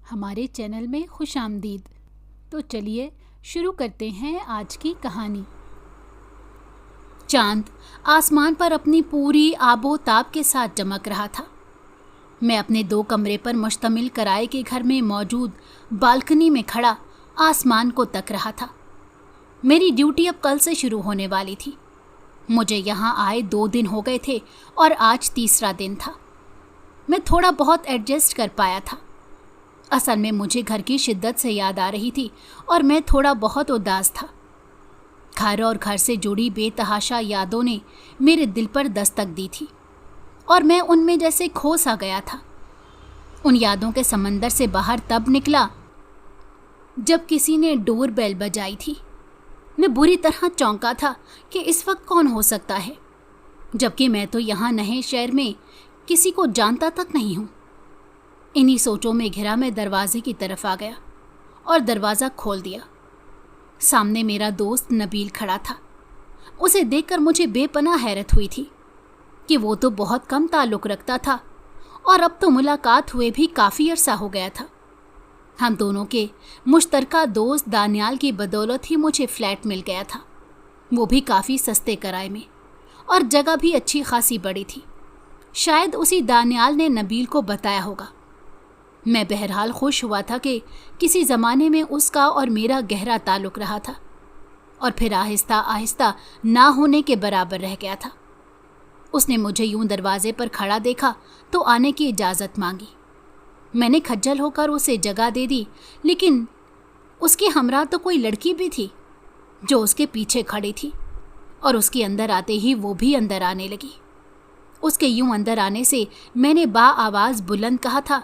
हमारे चैनल में खुश आमदीद। तो चलिए शुरू करते हैं आज की कहानी। चांद आसमान पर अपनी पूरी आबोताब के साथ चमक रहा था। मैं अपने 2 कमरे पर मुश्तमिल किराए के घर में मौजूद बालकनी में खड़ा आसमान को तक रहा था। मेरी ड्यूटी अब कल से शुरू होने वाली थी। मुझे यहाँ आए 2 दिन हो गए थे और आज तीसरा दिन था। मैं थोड़ा बहुत एडजस्ट कर पाया था। असल में मुझे घर की शिद्दत से याद आ रही थी और मैं थोड़ा बहुत उदास था। घर और घर से जुड़ी बेतहाशा यादों ने मेरे दिल पर दस्तक दी थी और मैं उनमें जैसे खो सा गया था। उन यादों के समंदर से बाहर तब निकला जब किसी ने डोर बेल बजाई थी। मैं बुरी तरह चौंका था कि इस वक्त कौन हो सकता है, जबकि मैं तो यहाँ नए शहर में किसी को जानता तक नहीं हूँ। इन्हीं सोचों में घिरा मैं दरवाजे की तरफ आ गया और दरवाज़ा खोल दिया। सामने मेरा दोस्त नबील खड़ा था। उसे देखकर मुझे बेपनाह हैरत हुई थी कि वो तो बहुत कम ताल्लुक़ रखता था और अब तो मुलाकात हुए भी काफ़ी अरसा हो गया था। हम दोनों के मुश्तरका दोस्त दानियाल की बदौलत ही मुझे फ्लैट मिल गया था, वो भी काफ़ी सस्ते किराए में, और जगह भी अच्छी खासी बड़ी थी। शायद उसी दानियाल ने नबील को बताया होगा। मैं बहरहाल खुश हुआ था कि किसी ज़माने में उसका और मेरा गहरा ताल्लुक़ रहा था और फिर आहिस्ता आहिस्ता ना होने के बराबर रह गया था। उसने मुझे यूं दरवाजे पर खड़ा देखा तो आने की इजाज़त मांगी। मैंने खज्जल होकर उसे जगह दे दी, लेकिन उसके हमरा तो कोई लड़की भी थी जो उसके पीछे खड़ी थी और उसके अंदर आते ही वो भी अंदर आने लगी। उसके यूं अंदर आने से मैंने आवाज़ बुलंद कहा था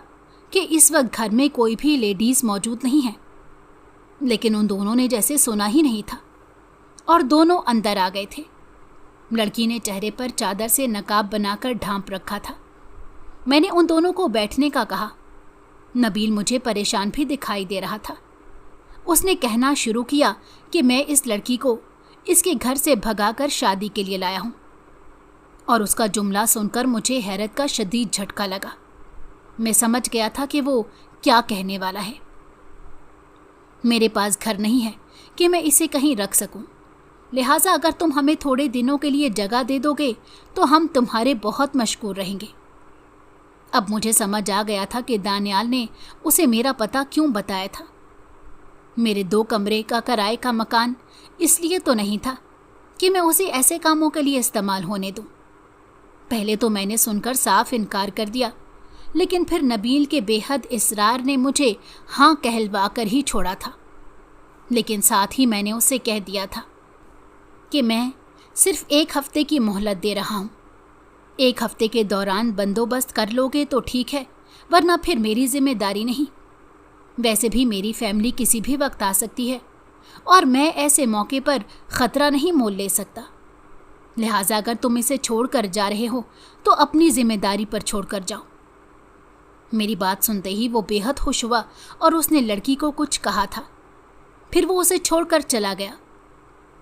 कि इस वक्त घर में कोई भी लेडीज़ मौजूद नहीं है, लेकिन उन दोनों ने जैसे सुना ही नहीं था और दोनों अंदर आ गए थे। लड़की ने चेहरे पर चादर से नकाब बनाकर ढांप रखा था। मैंने उन दोनों को बैठने का कहा। नबील मुझे परेशान भी दिखाई दे रहा था। उसने कहना शुरू किया कि मैं इस लड़की को इसके घर से भगाकर शादी के लिए लाया हूँ, और उसका जुमला सुनकर मुझे हैरत का शदीद झटका लगा। मैं समझ गया था कि वो क्या कहने वाला है। मेरे पास घर नहीं है कि मैं इसे कहीं रख सकूं, लिहाजा अगर तुम हमें थोड़े दिनों के लिए जगह दे दोगे तो हम तुम्हारे बहुत मशकूर रहेंगे। अब मुझे समझ आ गया था कि दानियाल ने उसे मेरा पता क्यों बताया था। मेरे 2 कमरे का किराए का मकान इसलिए तो नहीं था कि मैं उसे ऐसे कामों के लिए इस्तेमाल होने दूं। पहले तो मैंने सुनकर साफ इनकार कर दिया, लेकिन फिर नबील के बेहद इसरार ने मुझे हाँ कहलवा कर ही छोड़ा था। लेकिन साथ ही मैंने उसे कह दिया था कि मैं सिर्फ 1 हफ्ते की मोहलत दे रहा हूँ। 1 हफ्ते के दौरान बंदोबस्त कर लोगे तो ठीक है, वरना फिर मेरी जिम्मेदारी नहीं। वैसे भी मेरी फैमिली किसी भी वक्त आ सकती है और मैं ऐसे मौके पर ख़तरा नहीं मोल ले सकता। लिहाजा अगर तुम इसे छोड़ कर जा रहे हो तो अपनी जिम्मेदारी पर छोड़ कर जाओ। मेरी बात सुनते ही वो बेहद खुश हुआ और उसने लड़की को कुछ कहा था। फिर वो उसे छोड़कर चला गया।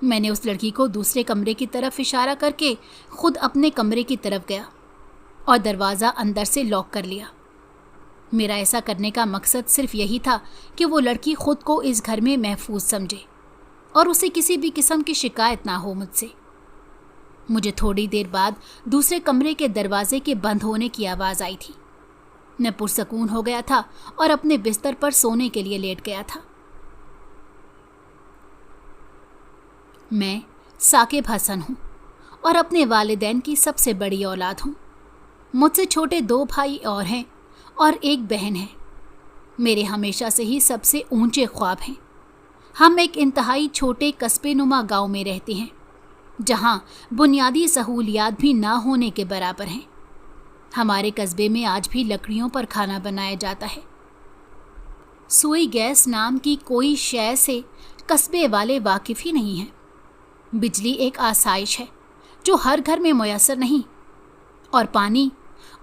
मैंने उस लड़की को दूसरे कमरे की तरफ इशारा करके खुद अपने कमरे की तरफ गया और दरवाज़ा अंदर से लॉक कर लिया। मेरा ऐसा करने का मकसद सिर्फ यही था कि वो लड़की खुद को इस घर में महफूज समझे और उसे किसी भी किस्म की शिकायत ना हो मुझसे। मुझे थोड़ी देर बाद दूसरे कमरे के दरवाजे के बंद होने की आवाज़ आई थी। मैं पुरसकून हो गया था और अपने बिस्तर पर सोने के लिए लेट गया था। मैं साकिब हसन हूँ और अपने वालिदैन की सबसे बड़ी औलाद हूँ। मुझसे छोटे 2 भाई और हैं और 1 बहन है। मेरे हमेशा से ही सबसे ऊंचे ख्वाब हैं। हम एक इंतहाई छोटे कस्बे नुमा गाँव में रहते हैं, जहाँ बुनियादी सहूलियात भी ना होने के बराबर हैं। हमारे कस्बे में आज भी लकड़ियों पर खाना बनाया जाता है। सुई गैस नाम की कोई शय से कस्बे वाले वाकिफ़ ही नहीं हैं। बिजली एक आसाइश है जो हर घर में मुयस्सर नहीं, और पानी,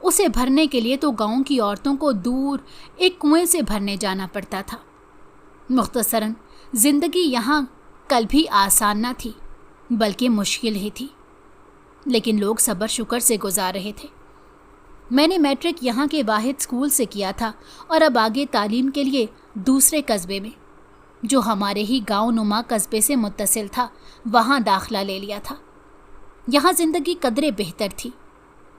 उसे भरने के लिए तो गांव की औरतों को दूर एक कुएं से भरने जाना पड़ता था। मुख्तसरन ज़िंदगी यहाँ कल भी आसान न थी, बल्कि मुश्किल ही थी, लेकिन लोग सब्र शुक्र से गुजार रहे थे। मैंने मैट्रिक यहाँ के वाहिद स्कूल से किया था और अब आगे तालीम के लिए दूसरे कस्बे में, जो हमारे ही गांव नुमा कस्बे से मुत्तसिल था, वहाँ दाखिला ले लिया था। यहाँ ज़िंदगी कदरे बेहतर थी।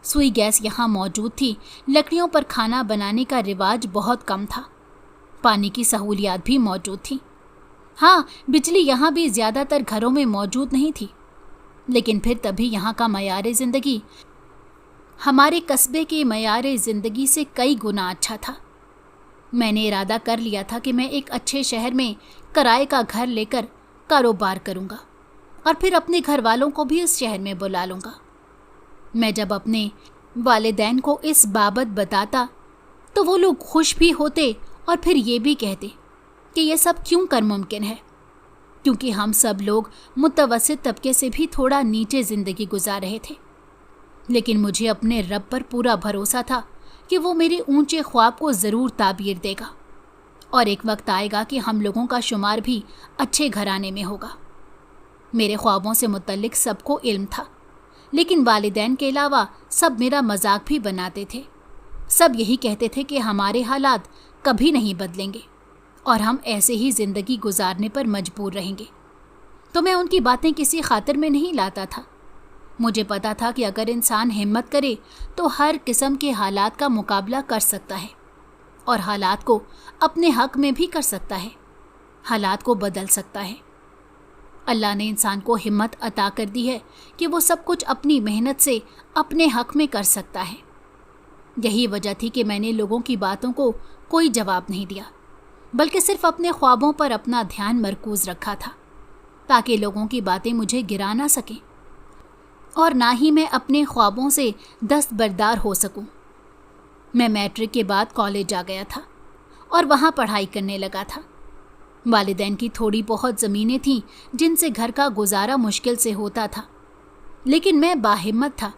सुई गैस यहाँ मौजूद थी, लकड़ियों पर खाना बनाने का रिवाज बहुत कम था, पानी की सहूलियात भी मौजूद थी। हाँ, बिजली यहाँ भी ज़्यादातर घरों में मौजूद नहीं थी, लेकिन फिर तभी यहाँ का मयार ज़िंदगी हमारे कस्बे के मयार ज़िंदगी से कई गुना अच्छा था। मैंने इरादा कर लिया था कि मैं एक अच्छे शहर में किराए का घर लेकर कारोबार करूँगा और फिर अपने घर वालों को भी इस शहर में बुला लूँगा। मैं जब अपने वालिदैन को इस बाबत बताता तो वो लोग खुश भी होते और फिर ये भी कहते कि ये सब क्यों कर मुमकिन है, क्योंकि हम सब लोग मुतवस्सित तबके से भी थोड़ा नीचे ज़िंदगी गुजार रहे थे। लेकिन मुझे अपने रब पर पूरा भरोसा था कि वो मेरे ऊंचे ख्वाब को ज़रूर ताबीर देगा और एक वक्त आएगा कि हम लोगों का शुमार भी अच्छे घराने में होगा। मेरे ख्वाबों से मुतल्लिक सबको इल्म था, लेकिन वालिदैन के अलावा सब मेरा मजाक भी बनाते थे। सब यही कहते थे कि हमारे हालात कभी नहीं बदलेंगे और हम ऐसे ही ज़िंदगी गुजारने पर मजबूर रहेंगे। तो मैं उनकी बातें किसी खातिर में नहीं लाता था। मुझे पता था कि अगर इंसान हिम्मत करे तो हर किस्म के हालात का मुकाबला कर सकता है और हालात को अपने हक में भी कर सकता है, हालात को बदल सकता है। अल्लाह ने इंसान को हिम्मत अता कर दी है कि वो सब कुछ अपनी मेहनत से अपने हक में कर सकता है। यही वजह थी कि मैंने लोगों की बातों को कोई जवाब नहीं दिया, बल्कि सिर्फ अपने ख्वाबों पर अपना ध्यान मरकूज रखा था, ताकि लोगों की बातें मुझे गिरा ना सकें और ना ही मैं अपने ख्वाबों से दस्तबरदार हो सकूं। मैं मैट्रिक के बाद कॉलेज आ गया था और वहाँ पढ़ाई करने लगा था। वालिदैन की थोड़ी बहुत ज़मीनें थीं जिनसे घर का गुजारा मुश्किल से होता था, लेकिन मैं बाहिम्मत था।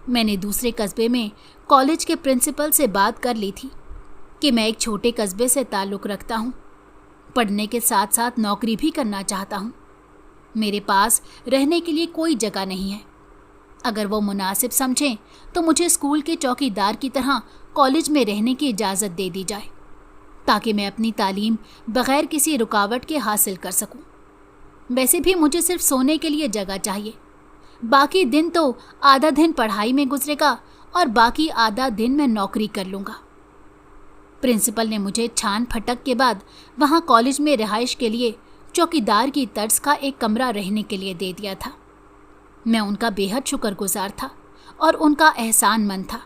मैंने दूसरे कस्बे में कॉलेज के प्रिंसिपल से बात कर ली थी कि मैं एक छोटे कस्बे से ताल्लुक़ रखता हूँ, पढ़ने के साथ साथ नौकरी भी करना चाहता हूँ। मेरे पास रहने के लिए कोई जगह नहीं है। अगर वो मुनासिब समझें तो मुझे स्कूल के चौकीदार की तरह कॉलेज में रहने की इजाज़त दे दी जाए, ताकि मैं अपनी तालीम बग़ैर किसी रुकावट के हासिल कर सकूं। वैसे भी मुझे सिर्फ सोने के लिए जगह चाहिए। बाकी दिन तो आधा दिन पढ़ाई में गुजरेगा और बाकी आधा दिन मैं नौकरी कर लूँगा। प्रिंसिपल ने मुझे छान फटक के बाद वहाँ कॉलेज में रिहाइश के लिए चौकीदार की तर्ज का एक कमरा रहने के लिए दे दिया था। मैं उनका बेहद शुक्रगुजार था और उनका एहसानमंद था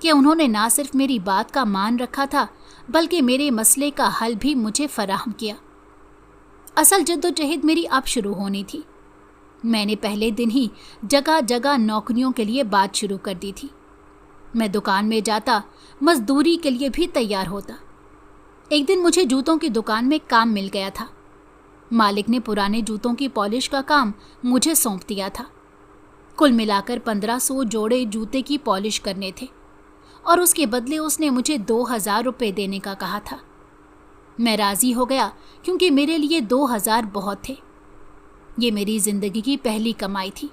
कि उन्होंने ना सिर्फ मेरी बात का मान रखा था, बल्कि मेरे मसले का हल भी मुझे फराहम किया। असल जद्दोजहद मेरी अब शुरू होनी थी। मैंने पहले दिन ही जगह जगह नौकरियों के लिए बात शुरू कर दी थी। मैं दुकान में जाता, मजदूरी के लिए भी तैयार होता। एक दिन मुझे जूतों की दुकान में काम मिल गया था। मालिक ने पुराने जूतों की पॉलिश का काम मुझे सौंप दिया था। कुल मिलाकर 1500 जोड़े जूते की पॉलिश करने थे और उसके बदले उसने मुझे 2000 रुपये देने का कहा था। मैं राज़ी हो गया क्योंकि मेरे लिए 2000 बहुत थे। ये मेरी ज़िंदगी की पहली कमाई थी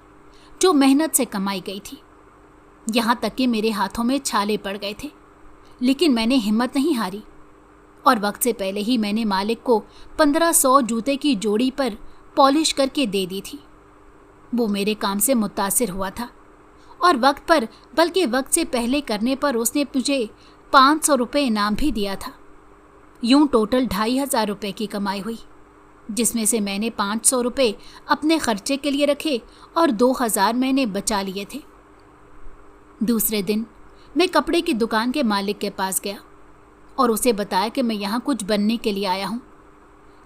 जो मेहनत से कमाई गई थी। यहाँ तक कि मेरे हाथों में छाले पड़ गए थे, लेकिन मैंने हिम्मत नहीं हारी और वक्त से पहले ही मैंने मालिक को 1500 जूते की जोड़ी पर पॉलिश करके दे दी थी। वो मेरे काम से मुतासिर हुआ था और वक्त पर, बल्कि वक्त से पहले करने पर उसने मुझे 500 रुपये इनाम भी दिया था। यूं टोटल 2500 रुपये की कमाई हुई, जिसमें से मैंने 500 रुपये अपने खर्चे के लिए रखे और 2000 मैंने बचा लिए थे। दूसरे दिन मैं कपड़े की दुकान के मालिक के पास गया और उसे बताया कि मैं यहाँ कुछ बनने के लिए आया हूँ,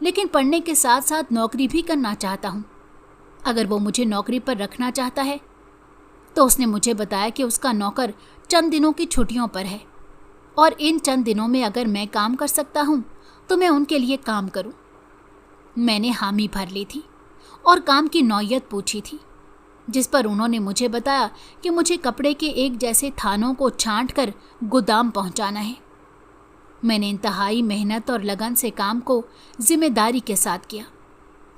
लेकिन पढ़ने के साथ साथ नौकरी भी करना चाहता हूँ। अगर वो मुझे नौकरी पर रखना चाहता है तो उसने मुझे बताया कि उसका नौकर चंद दिनों की छुट्टियों पर है और इन चंद दिनों में अगर मैं काम कर सकता हूँ तो मैं उनके लिए काम करूँ। मैंने हामी भर ली थी और काम की नौयत पूछी थी, जिस पर उन्होंने मुझे बताया कि मुझे कपड़े के एक जैसे थानों को छांट कर गोदाम पहुँचाना है। मैंने इंतहाई मेहनत और लगन से काम को जिम्मेदारी के साथ किया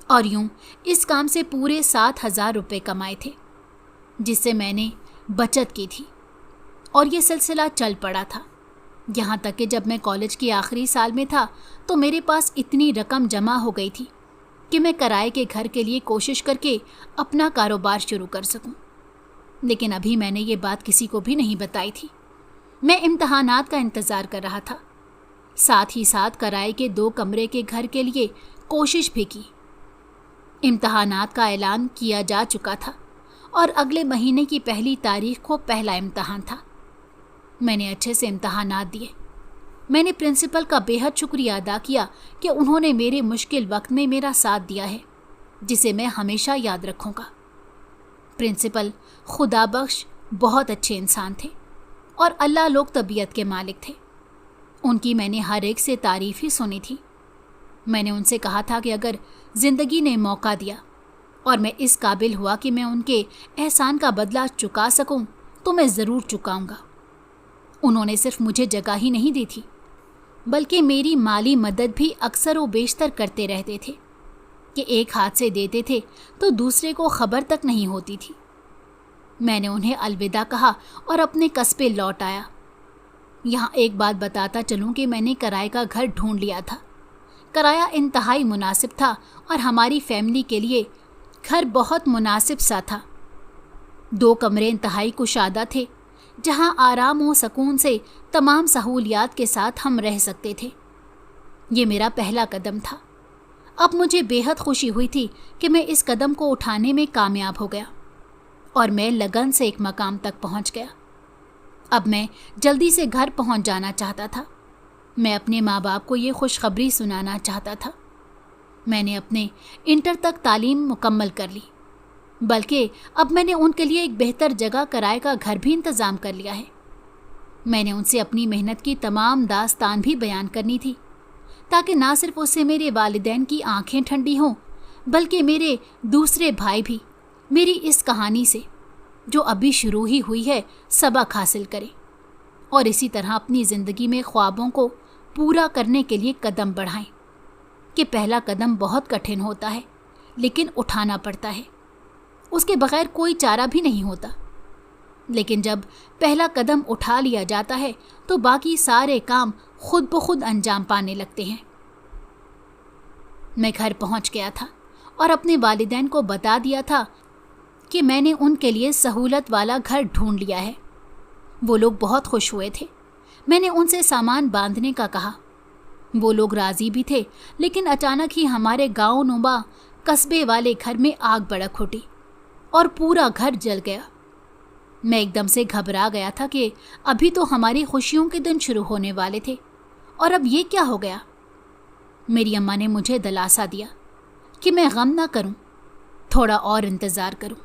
और यूं इस काम से पूरे 7000 रुपये कमाए थे, जिससे मैंने बचत की थी। और ये सिलसिला चल पड़ा था। यहाँ तक कि जब मैं कॉलेज के आखिरी साल में था तो मेरे पास इतनी रकम जमा हो गई थी कि मैं किराए के घर के लिए कोशिश करके अपना कारोबार शुरू कर सकूं। लेकिन अभी मैंने ये बात किसी को भी नहीं बताई थी। मैं इम्तहानात का इंतज़ार कर रहा था, साथ ही साथ किराए के 2 कमरे के घर के लिए कोशिश भी की। इम्तहानात का ऐलान किया जा चुका था और अगले महीने की 1 तारीख को पहला इम्तहान था। मैंने अच्छे से इम्तहानात दिए। मैंने प्रिंसिपल का बेहद शुक्रिया अदा किया कि उन्होंने मेरे मुश्किल वक्त में मेरा साथ दिया है, जिसे मैं हमेशा याद रखूँगा। प्रिंसिपल खुदा बख्श बहुत अच्छे इंसान थे और अल्लाह लोग तबीयत के मालिक थे। उनकी मैंने हर एक से तारीफ़ ही सुनी थी। मैंने उनसे कहा था कि अगर ज़िंदगी ने मौका दिया और मैं इस काबिल हुआ कि मैं उनके एहसान का बदला चुका सकूं, तो मैं ज़रूर चुकाऊंगा। उन्होंने सिर्फ मुझे जगह ही नहीं दी थी, बल्कि मेरी माली मदद भी अक्सर व बेशतर करते रहते थे कि एक हाथ से देते थे तो दूसरे को खबर तक नहीं होती थी। मैंने उन्हें अलविदा कहा और अपने कस्बे लौट आया। यहाँ एक बात बताता चलूँ कि मैंने किराए का घर ढूंढ लिया था। किराया इंतहाई मुनासिब था और हमारी फैमिली के लिए घर बहुत मुनासिब सा था। 2 कमरे इंतहाई कुशादा थे, जहाँ आराम व सुकून से तमाम सहूलियात के साथ हम रह सकते थे। ये मेरा पहला कदम था। अब मुझे बेहद खुशी हुई थी कि मैं इस कदम को उठाने में कामयाब हो गया और मैं लगन से एक मकाम तक पहुंच गया। अब मैं जल्दी से घर पहुंच जाना चाहता था। मैं अपने माँ बाप को ये खुशखबरी सुनाना चाहता था। मैंने अपने इंटर तक तालीम मुकम्मल कर ली, बल्कि अब मैंने उनके लिए एक बेहतर जगह किराए का घर भी इंतज़ाम कर लिया है। मैंने उनसे अपनी मेहनत की तमाम दास्तान भी बयान करनी थी, ताकि ना सिर्फ उससे मेरे वालिदैन की आंखें ठंडी हों, बल्कि मेरे दूसरे भाई भी मेरी इस कहानी से, जो अभी शुरू ही हुई है, सबक हासिल करें और इसी तरह अपनी ज़िंदगी में ख्वाबों को पूरा करने के लिए कदम बढ़ाएं। कि पहला कदम बहुत कठिन होता है, लेकिन उठाना पड़ता है। उसके बगैर कोई चारा भी नहीं होता। लेकिन जब पहला कदम उठा लिया जाता है तो बाकी सारे काम खुद ब खुद अंजाम पाने लगते हैं। मैं घर पहुंच गया था और अपने वालिदैन को बता दिया था कि मैंने उनके लिए सहूलत वाला घर ढूंढ लिया है। वो लोग बहुत खुश हुए थे। मैंने उनसे सामान बांधने का कहा। वो लोग राज़ी भी थे, लेकिन अचानक ही हमारे गांव नुमा कस्बे वाले घर में आग भड़क उठी और पूरा घर जल गया। मैं एकदम से घबरा गया था कि अभी तो हमारी खुशियों के दिन शुरू होने वाले थे और अब ये क्या हो गया। मेरी अम्मा ने मुझे दिलासा दिया कि मैं गम ना करूं, थोड़ा और इंतज़ार करूं।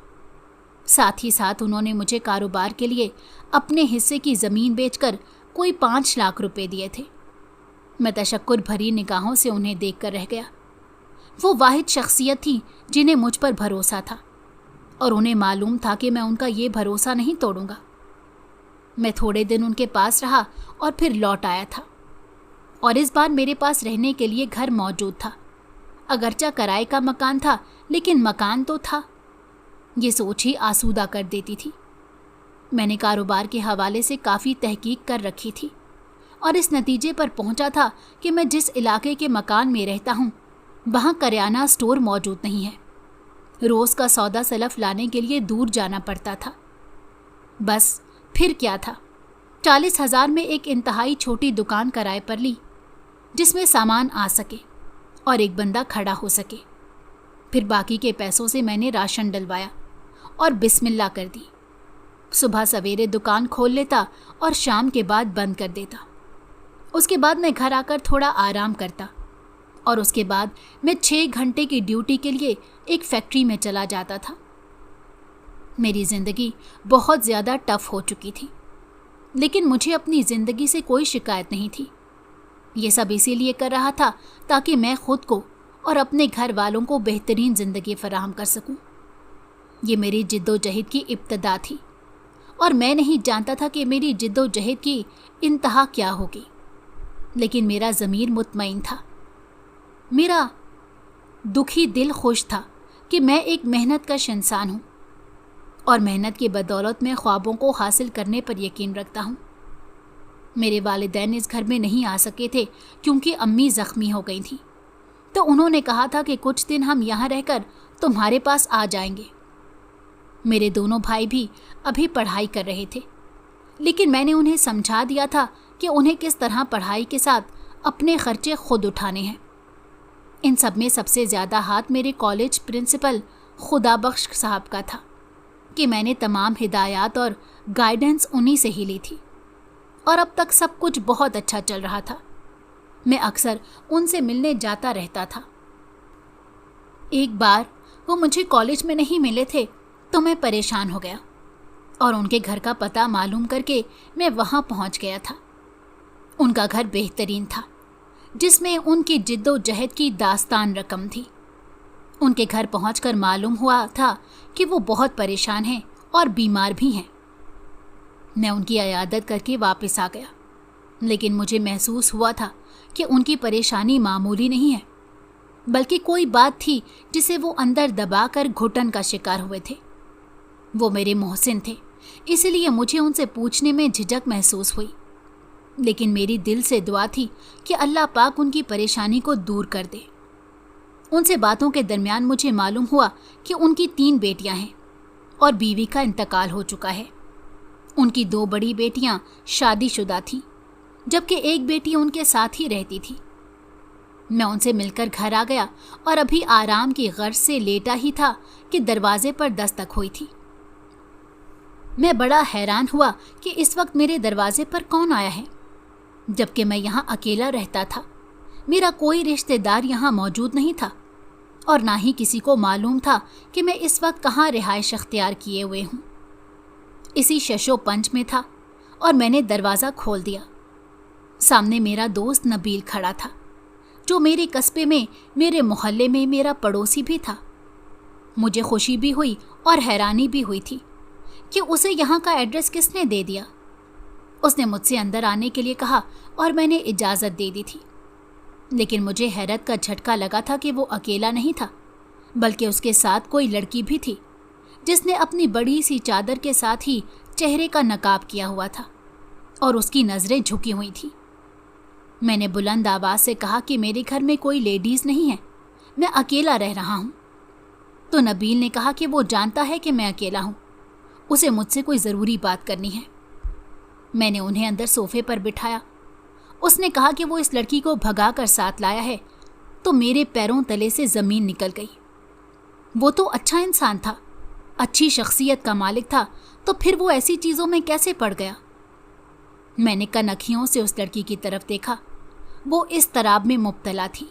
साथ ही साथ उन्होंने मुझे कारोबार के लिए अपने हिस्से की ज़मीन बेचकर कोई 5 लाख रुपए दिए थे। मैं तशक्कुर भरी निगाहों से उन्हें देखकर रह गया। वो वाहिद शख्सियत थी जिन्हें मुझ पर भरोसा था और उन्हें मालूम था कि मैं उनका ये भरोसा नहीं तोड़ूंगा। मैं थोड़े दिन उनके पास रहा और फिर लौट आया था और इस बार मेरे पास रहने के लिए घर मौजूद था। अगरचा किराए का मकान था, लेकिन मकान तो था। ये सोच ही आसूदा कर देती थी। मैंने कारोबार के हवाले से काफ़ी तहकीक कर रखी थी और इस नतीजे पर पहुंचा था कि मैं जिस इलाके के मकान में रहता हूं, वहां करियाना स्टोर मौजूद नहीं है। रोज़ का सौदा सलफ लाने के लिए दूर जाना पड़ता था। बस फिर क्या था, 40,000 में एक इंतहाई छोटी दुकान किराए पर ली, जिसमें सामान आ सके और एक बंदा खड़ा हो सके। फिर बाकी के पैसों से मैंने राशन डलवाया और बिस्मिल्लाह कर दी। सुबह सवेरे दुकान खोल लेता और शाम के बाद बंद कर देता। उसके बाद मैं घर आकर थोड़ा आराम करता और उसके बाद मैं 6 घंटे की ड्यूटी के लिए एक फैक्ट्री में चला जाता था। मेरी ज़िंदगी बहुत ज़्यादा टफ हो चुकी थी, लेकिन मुझे अपनी ज़िंदगी से कोई शिकायत नहीं थी। ये सब इसीलिए कर रहा था ताकि मैं खुद को और अपने घर वालों को बेहतरीन ज़िंदगी फराहम कर सकूं। ये मेरी जिद्दोजहद की इब्तदा थी और मैं नहीं जानता था कि मेरी जिद्दोजहद की इंतहा क्या होगी, लेकिन मेरा ज़मीर मुतमईन था। मेरा दुखी दिल खुश था कि मैं एक मेहनत कश इंसान हूँ और मेहनत की बदौलत मैं ख्वाबों को हासिल करने पर यकीन रखता हूँ। मेरे वालिदैन इस घर में नहीं आ सके थे क्योंकि अम्मी ज़ख्मी हो गई थी, तो उन्होंने कहा था कि कुछ दिन हम यहाँ रहकर तुम्हारे पास आ जाएंगे। मेरे दोनों भाई भी अभी पढ़ाई कर रहे थे, लेकिन मैंने उन्हें समझा दिया था कि उन्हें किस तरह पढ़ाई के साथ अपने खर्चे खुद उठाने हैं। इन सब में सबसे ज़्यादा हाथ मेरे कॉलेज प्रिंसिपल खुदाबख्श साहब का था कि मैंने तमाम हिदायत और गाइडेंस उन्हीं से ही ली थी, और अब तक सब कुछ बहुत अच्छा चल रहा था। मैं अक्सर उनसे मिलने जाता रहता था। एक बार वो मुझे कॉलेज में नहीं मिले थे तो मैं परेशान हो गया और उनके घर का पता मालूम करके मैं वहाँ पहुँच गया था। उनका घर बेहतरीन था, जिसमें उनकी जिद्दोजहद की दास्तान रकम थी। उनके घर पहुंचकर मालूम हुआ था कि वो बहुत परेशान हैं और बीमार भी हैं। मैं उनकी इयादत करके वापस आ गया, लेकिन मुझे महसूस हुआ था कि उनकी परेशानी मामूली नहीं है, बल्कि कोई बात थी जिसे वो अंदर दबाकर घुटन का शिकार हुए थे। वो मेरे मोहसिन थे, इसलिए मुझे उनसे पूछने में झिझक महसूस हुई, लेकिन मेरी दिल से दुआ थी कि अल्लाह पाक उनकी परेशानी को दूर कर दे। उनसे बातों के दरमियान मुझे मालूम हुआ कि उनकी 3 बेटियां हैं और बीवी का इंतकाल हो चुका है। उनकी 2 बड़ी बेटियां शादीशुदा थीं, जबकि एक बेटी उनके साथ ही रहती थी। मैं उनसे मिलकर घर आ गया और अभी आराम की गर्ज से लेटा ही था कि दरवाजे पर दस्तक हुई थी। मैं बड़ा हैरान हुआ कि इस वक्त मेरे दरवाजे पर कौन आया है, जबकि मैं यहाँ अकेला रहता था। मेरा कोई रिश्तेदार यहाँ मौजूद नहीं था और ना ही किसी को मालूम था कि मैं इस वक्त कहाँ रिहाइश अख्तियार किए हुए हूँ। इसी शशो पंच में था और मैंने दरवाज़ा खोल दिया। सामने मेरा दोस्त नबील खड़ा था, जो मेरे कस्बे में, मेरे मोहल्ले में मेरा पड़ोसी भी था। मुझे खुशी भी हुई और हैरानी भी हुई थी कि उसे यहाँ का एड्रेस किसने दे दिया। उसने मुझसे अंदर आने के लिए कहा और मैंने इजाज़त दे दी थी, लेकिन मुझे हैरत का झटका लगा था कि वो अकेला नहीं था, बल्कि उसके साथ कोई लड़की भी थी, जिसने अपनी बड़ी सी चादर के साथ ही चेहरे का नकाब किया हुआ था और उसकी नज़रें झुकी हुई थी। मैंने बुलंद आवाज़ से कहा कि मेरे घर में कोई लेडीज़ नहीं है, मैं अकेला रह रहा हूँ। तो नबील ने कहा कि वो जानता है कि मैं अकेला हूँ, उसे मुझसे कोई ज़रूरी बात करनी है। मैंने उन्हें अंदर सोफे पर बिठाया। उसने कहा कि वो इस लड़की को भगा कर साथ लाया है, तो मेरे पैरों तले से ज़मीन निकल गई। वो तो अच्छा इंसान था, अच्छी शख्सियत का मालिक था, तो फिर वो ऐसी चीज़ों में कैसे पड़ गया। मैंने कनखियों से उस लड़की की तरफ देखा। वो इस तराब में मुब्तला थी।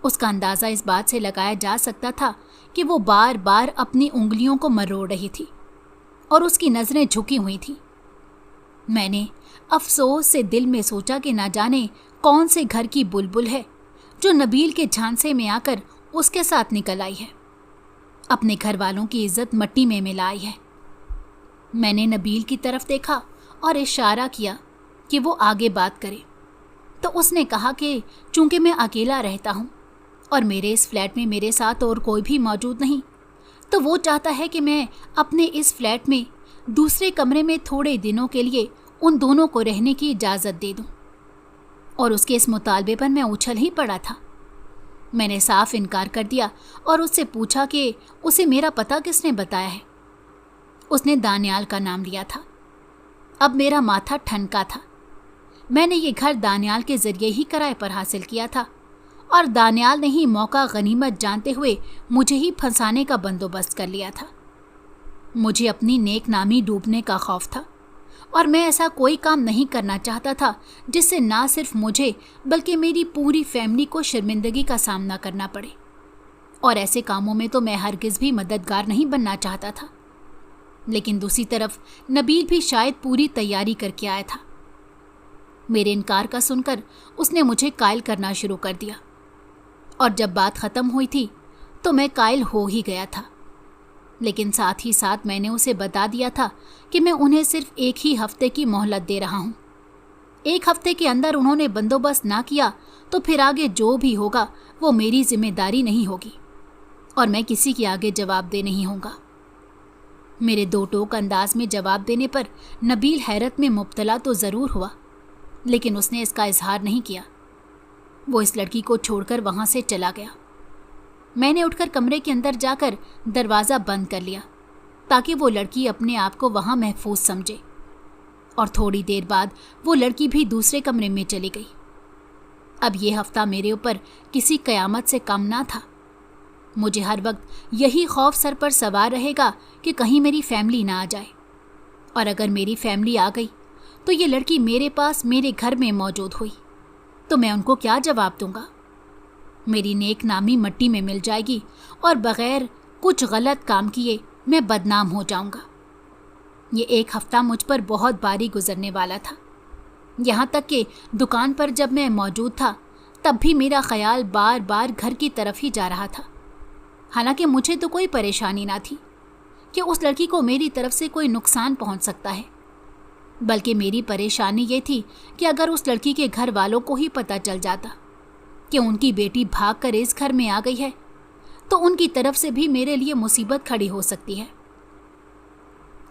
उसका अंदाज़ा इस बात से लगाया जा सकता था कि वो बार बार अपनी उंगलियों को मरोड़ रही थी और उसकी नज़रें झुकी हुई थी। मैंने अफसोस से दिल में सोचा कि ना जाने कौन से घर की बुलबुल है जो नबील के झांसे में आकर उसके साथ निकल आई है, अपने घर वालों की इज्जत मट्टी में मिलाई है। मैंने नबील की तरफ देखा और इशारा किया कि वो आगे बात करे, तो उसने कहा कि चूंकि मैं अकेला रहता हूँ और मेरे इस फ्लैट में मेरे साथ और कोई भी मौजूद नहीं, तो वो चाहता है कि मैं अपने इस फ्लैट में दूसरे कमरे में थोड़े दिनों के लिए उन दोनों को रहने की इजाज़त दे दूं। और उसके इस मुतालबे पर मैं उछल ही पड़ा था। मैंने साफ इनकार कर दिया और उससे पूछा कि उसे मेरा पता किसने बताया है। उसने दानियाल का नाम लिया था। अब मेरा माथा ठनका था। मैंने ये घर दानियाल के ज़रिए ही किराए पर हासिल किया था और दानियाल ने ही मौका गनीमत जानते हुए मुझे ही फंसाने का बंदोबस्त कर लिया था। मुझे अपनी नेक नामी डूबने का खौफ था और मैं ऐसा कोई काम नहीं करना चाहता था जिससे ना सिर्फ मुझे बल्कि मेरी पूरी फैमिली को शर्मिंदगी का सामना करना पड़े। और ऐसे कामों में तो मैं हरगिज़ भी मददगार नहीं बनना चाहता था। लेकिन दूसरी तरफ नबील भी शायद पूरी तैयारी करके आया था। मेरे इनकार का सुनकर उसने मुझे कायल करना शुरू कर दिया और जब बात ख़त्म हुई थी तो मैं कायल हो ही गया था। लेकिन साथ ही साथ मैंने उसे बता दिया था कि मैं उन्हें सिर्फ 1 ही हफ्ते की मोहलत दे रहा हूँ। 1 हफ्ते के अंदर उन्होंने बंदोबस्त ना किया तो फिर आगे जो भी होगा वो मेरी जिम्मेदारी नहीं होगी और मैं किसी के आगे जवाबदेह नहीं होगा। मेरे दो टोक अंदाज में जवाब देने पर नबील हैरत में मुब्तला तो ज़रूर हुआ, लेकिन उसने इसका इजहार नहीं किया। वो इस लड़की को छोड़कर वहाँ से चला गया। मैंने उठकर कमरे के अंदर जाकर दरवाज़ा बंद कर लिया ताकि वो लड़की अपने आप को वहाँ महफूज समझे, और थोड़ी देर बाद वो लड़की भी दूसरे कमरे में चली गई। अब ये हफ्ता मेरे ऊपर किसी क़यामत से कम ना था। मुझे हर वक्त यही खौफ सर पर सवार रहेगा कि कहीं मेरी फैमिली ना आ जाए, और अगर मेरी फैमिली आ गई तो ये लड़की मेरे पास मेरे घर में मौजूद हुई तो मैं उनको क्या जवाब दूंगा? मेरी नेक नामी मट्टी में मिल जाएगी और बग़ैर कुछ गलत काम किए मैं बदनाम हो जाऊंगा। ये एक हफ्ता मुझ पर बहुत भारी गुजरने वाला था। यहाँ तक कि दुकान पर जब मैं मौजूद था तब भी मेरा ख्याल बार बार घर की तरफ ही जा रहा था। हालांकि मुझे तो कोई परेशानी ना थी कि उस लड़की को मेरी तरफ से कोई नुकसान पहुंच सकता है, बल्कि मेरी परेशानी ये थी कि अगर उस लड़की के घर वालों को ही पता चल जाता कि उनकी बेटी भाग कर इस घर में आ गई है तो उनकी तरफ से भी मेरे लिए मुसीबत खड़ी हो सकती है।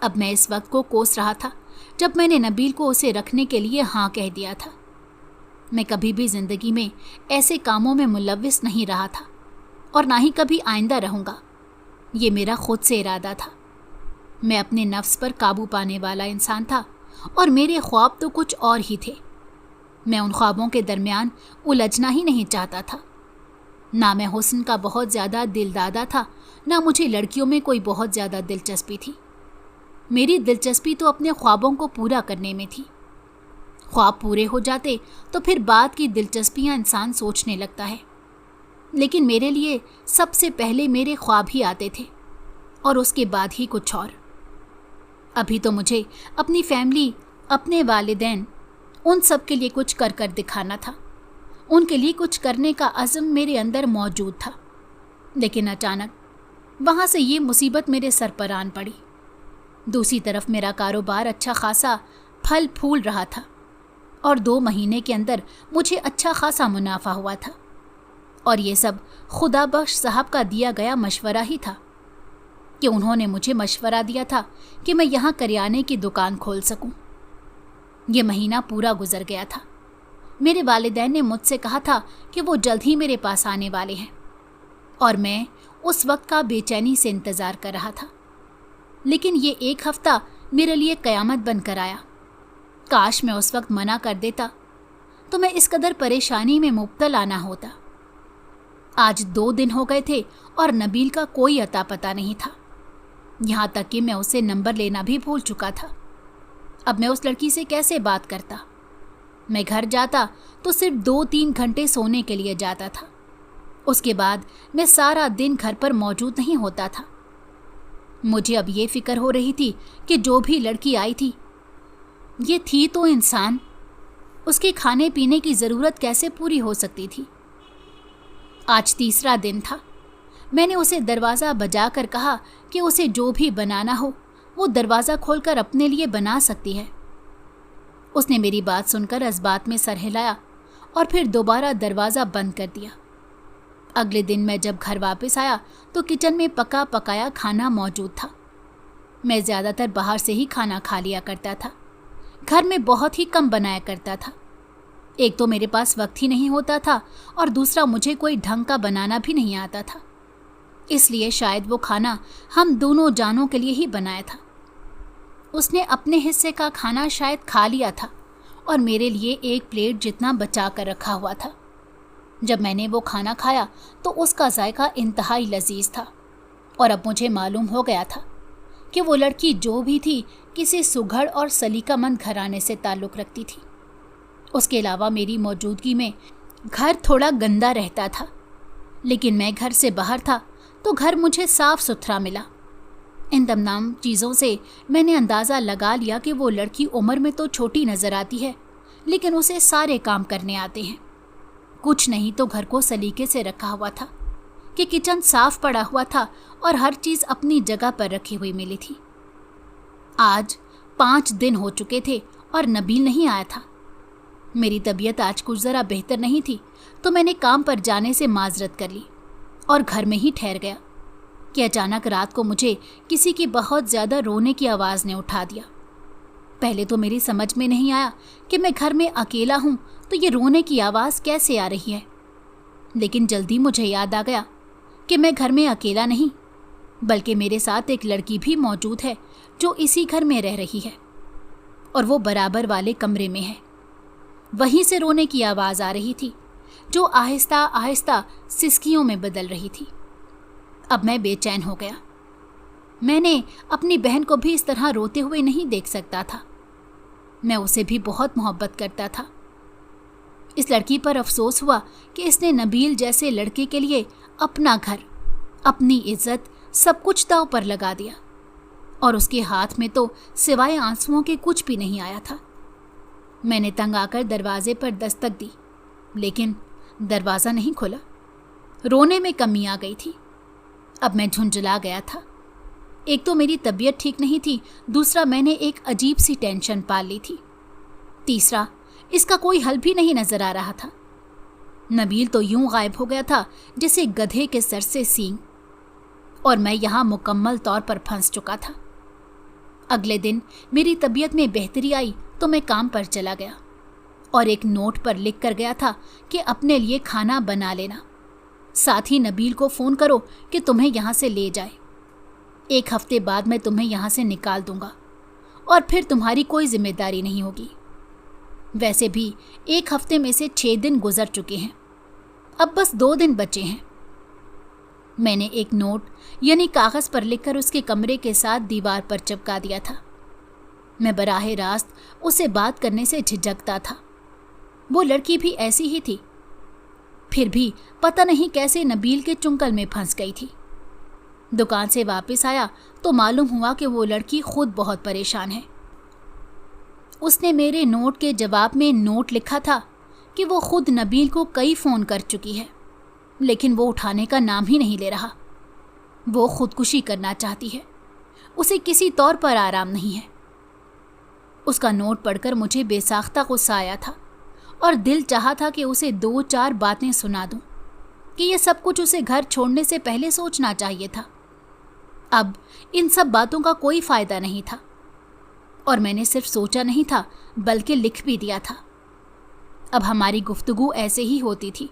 अब मैं इस वक्त को कोस रहा था जब मैंने नबील को उसे रखने के लिए हाँ कह दिया था। मैं कभी भी ज़िंदगी में ऐसे कामों में मुलव्विस नहीं रहा था और ना ही कभी आइंदा रहूँगा। ये मेरा खुद से इरादा था। मैं अपने नफ्स पर काबू पाने वाला इंसान था और मेरे ख्वाब तो कुछ और ही थे। मैं उन ख्वाबों के दरमियान उलझना ही नहीं चाहता था। ना मैं हुस्न का बहुत ज़्यादा दिलदादा था, ना मुझे लड़कियों में कोई बहुत ज़्यादा दिलचस्पी थी। मेरी दिलचस्पी तो अपने ख्वाबों को पूरा करने में थी। ख्वाब पूरे हो जाते तो फिर बाद की दिलचस्पियाँ इंसान सोचने लगता है, लेकिन मेरे लिए सबसे पहले मेरे ख्वाब ही आते थे और उसके बाद ही कुछ और। अभी तो मुझे अपनी फैमिली, अपने वालिदैन, उन सब के लिए कुछ कर कर दिखाना था। उनके लिए कुछ करने का अज़्म मेरे अंदर मौजूद था। लेकिन अचानक वहाँ से ये मुसीबत मेरे सर पर आन पड़ी। दूसरी तरफ मेरा कारोबार अच्छा खासा फल फूल रहा था और 2 महीने के अंदर मुझे अच्छा खासा मुनाफा हुआ था, और ये सब खुदा बख्श साहब का दिया गया मशवरा ही था कि उन्होंने मुझे मशवरा दिया था कि मैं यहाँ करियाने की दुकान खोल सकूं। ये महीना पूरा गुजर गया था। मेरे वालिदैन ने मुझसे कहा था कि वो जल्द ही मेरे पास आने वाले हैं, और मैं उस वक्त का बेचैनी से इंतज़ार कर रहा था। लेकिन ये एक हफ्ता मेरे लिए क़यामत बनकर आया। काश मैं उस वक्त मना कर देता तो मैं इस कदर परेशानी में मुब्तला ना होता। आज 2 दिन हो गए थे और नबील का कोई अता पता नहीं था। यहाँ तक कि मैं उससे नंबर लेना भी भूल चुका था। अब मैं उस लड़की से कैसे बात करता? मैं घर जाता तो सिर्फ 2-3 घंटे सोने के लिए जाता था। उसके बाद मैं सारा दिन घर पर मौजूद नहीं होता था। मुझे अब ये फिक्र हो रही थी कि जो भी लड़की आई थी, ये थी तो इंसान, उसके खाने पीने की ज़रूरत कैसे पूरी हो सकती थी? आज तीसरा दिन था। मैंने उसे दरवाज़ा बजाकर कहा कि उसे जो भी बनाना हो वो दरवाज़ा खोलकर अपने लिए बना सकती है। उसने मेरी बात सुनकर इस्बात में सर हिलाया और फिर दोबारा दरवाज़ा बंद कर दिया। अगले दिन मैं जब घर वापस आया तो किचन में पका पकाया खाना मौजूद था। मैं ज़्यादातर बाहर से ही खाना खा लिया करता था। घर में बहुत ही कम बनाया करता था। एक तो मेरे पास वक्त ही नहीं होता था और दूसरा मुझे कोई ढंग का बनाना भी नहीं आता था। इसलिए शायद वो खाना हम दोनों जानों के लिए ही बनाया था। उसने अपने हिस्से का खाना शायद खा लिया था और मेरे लिए 1 प्लेट जितना बचा कर रखा हुआ था। जब मैंने वो खाना खाया तो उसका जायका इंतहाई लजीज था, और अब मुझे मालूम हो गया था कि वो लड़की जो भी थी किसी सुघड़ और सलीकामंद घराने से ताल्लुक़ रखती थी। उसके अलावा मेरी मौजूदगी में घर थोड़ा गंदा रहता था, लेकिन मैं घर से बाहर था तो घर मुझे साफ़ सुथरा मिला। इन तमाम चीज़ों से मैंने अंदाज़ा लगा लिया कि वो लड़की उम्र में तो छोटी नज़र आती है, लेकिन उसे सारे काम करने आते हैं। कुछ नहीं तो घर को सलीके से रखा हुआ था कि किचन साफ़ पड़ा हुआ था और हर चीज़ अपनी जगह पर रखी हुई मिली थी। आज 5 दिन हो चुके थे और नबील नहीं आया था। मेरी तबीयत आज कुछ ज़रा बेहतर नहीं थी तो मैंने काम पर जाने से माजरत कर ली और घर में ही ठहर गया कि अचानक रात को मुझे किसी की बहुत ज़्यादा रोने की आवाज़ ने उठा दिया। पहले तो मेरी समझ में नहीं आया कि मैं घर में अकेला हूँ तो ये रोने की आवाज़ कैसे आ रही है, लेकिन जल्दी मुझे याद आ गया कि मैं घर में अकेला नहीं बल्कि मेरे साथ एक लड़की भी मौजूद है जो इसी घर में रह रही है और वो बराबर वाले कमरे में है। वहीं से रोने की आवाज़ आ रही थी जो आहिस्ता आहिस्ता सिसकियों में बदल रही थी। अब मैं बेचैन हो गया। मैंने अपनी बहन को भी इस तरह रोते हुए नहीं देख सकता था। मैं उसे भी बहुत मोहब्बत करता था। इस लड़की पर अफसोस हुआ कि इसने नबील जैसे लड़के के लिए अपना घर, अपनी इज्जत, सब कुछ दांव पर लगा दिया और उसके हाथ में तो सिवाय आंसुओं के कुछ भी नहीं आया था। मैंने तंग आकर दरवाजे पर दस्तक दी, लेकिन दरवाज़ा नहीं खुला। रोने में कमी आ गई थी। अब मैं झुंझला गया था। एक तो मेरी तबीयत ठीक नहीं थी, दूसरा मैंने एक अजीब सी टेंशन पाल ली थी, तीसरा इसका कोई हल भी नहीं नजर आ रहा था। नबील तो यूं गायब हो गया था जैसे गधे के सर से सींग, और मैं यहाँ मुकम्मल तौर पर फंस चुका था। अगले दिन मेरी तबीयत में बेहतरी आई तो मैं काम पर चला गया और एक नोट पर लिख कर गया था कि अपने लिए खाना बना लेना, साथ ही नबील को फ़ोन करो कि तुम्हें यहाँ से ले जाए। 1 हफ्ते बाद मैं तुम्हें यहाँ से निकाल दूंगा और फिर तुम्हारी कोई जिम्मेदारी नहीं होगी। वैसे भी 1 हफ्ते में से 6 दिन गुजर चुके हैं, अब बस 2 दिन बचे हैं। मैंने एक नोट यानी कागज़ पर लिखकर उसके कमरे के साथ दीवार पर चिपका दिया था। मैं बराहे रास्त उससे बात करने से झिझकता था। वो लड़की भी ऐसी ही थी, फिर भी पता नहीं कैसे नबील के चुंगल में फंस गई थी। दुकान से वापस आया तो मालूम हुआ कि वो लड़की खुद बहुत परेशान है। उसने मेरे नोट के जवाब में नोट लिखा था कि वो खुद नबील को कई फ़ोन कर चुकी है, लेकिन वो उठाने का नाम ही नहीं ले रहा। वो खुदकुशी करना चाहती है, उसे किसी तौर पर आराम नहीं है। उसका नोट पढ़कर मुझे बेसाख्ता गुस्सा आया था और दिल चाहा था कि उसे 2-4 बातें सुना दूं कि ये सब कुछ उसे घर छोड़ने से पहले सोचना चाहिए था। अब इन सब बातों का कोई फ़ायदा नहीं था और मैंने सिर्फ सोचा नहीं था बल्कि लिख भी दिया था। अब हमारी गुफ्तगू ऐसे ही होती थी।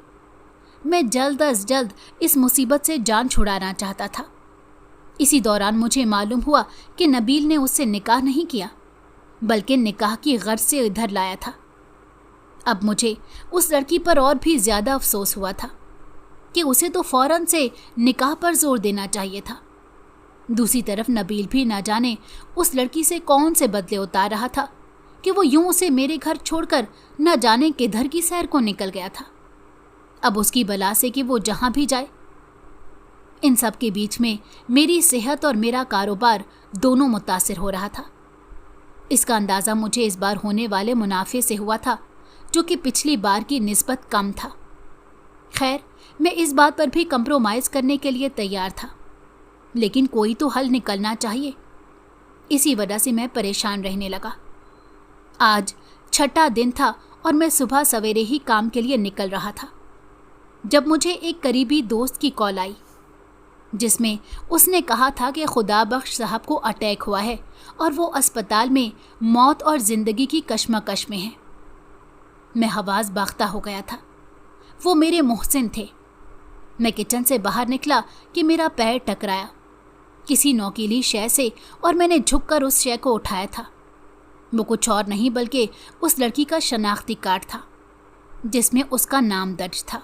मैं जल्द अज जल्द इस मुसीबत से जान छुड़ाना चाहता था। इसी दौरान मुझे मालूम हुआ कि नबील ने उससे निकाह नहीं किया बल्कि निकाह की गर्ज से इधर लाया था। अब मुझे उस लड़की पर और भी ज़्यादा अफसोस हुआ था कि उसे तो फ़ौरन से निकाह पर जोर देना चाहिए था। दूसरी तरफ नबील भी ना जाने उस लड़की से कौन से बदले उतार रहा था कि वो यूं उसे मेरे घर छोड़कर न जाने किधर की सैर को निकल गया था। अब उसकी बला से कि वो जहां भी जाए। इन सब के बीच में मेरी सेहत और मेरा कारोबार दोनों मुतासिर हो रहा था। इसका अंदाज़ा मुझे इस बार होने वाले मुनाफे से हुआ था, जो कि पिछली बार की निस्बत कम था। खैर, मैं इस बात पर भी कंप्रोमाइज़ करने के लिए तैयार था, लेकिन कोई तो हल निकलना चाहिए। इसी वजह से मैं परेशान रहने लगा। आज 6ठा दिन था और मैं सुबह सवेरे ही काम के लिए निकल रहा था जब मुझे एक करीबी दोस्त की कॉल आई, जिसमें उसने कहा था कि खुदा बख्श साहब को अटैक हुआ है और वो अस्पताल में मौत और ज़िंदगी की कश्मकश में है। मैं हवास बाख्ता हो गया था। वो मेरे मोहसिन थे। मैं किचन से बाहर निकला कि मेरा पैर टकराया किसी नोकीली शय से और मैंने झुककर उस शय को उठाया था। वो कुछ और नहीं बल्कि उस लड़की का शनाख्ती कार्ड था जिसमें उसका नाम दर्ज था।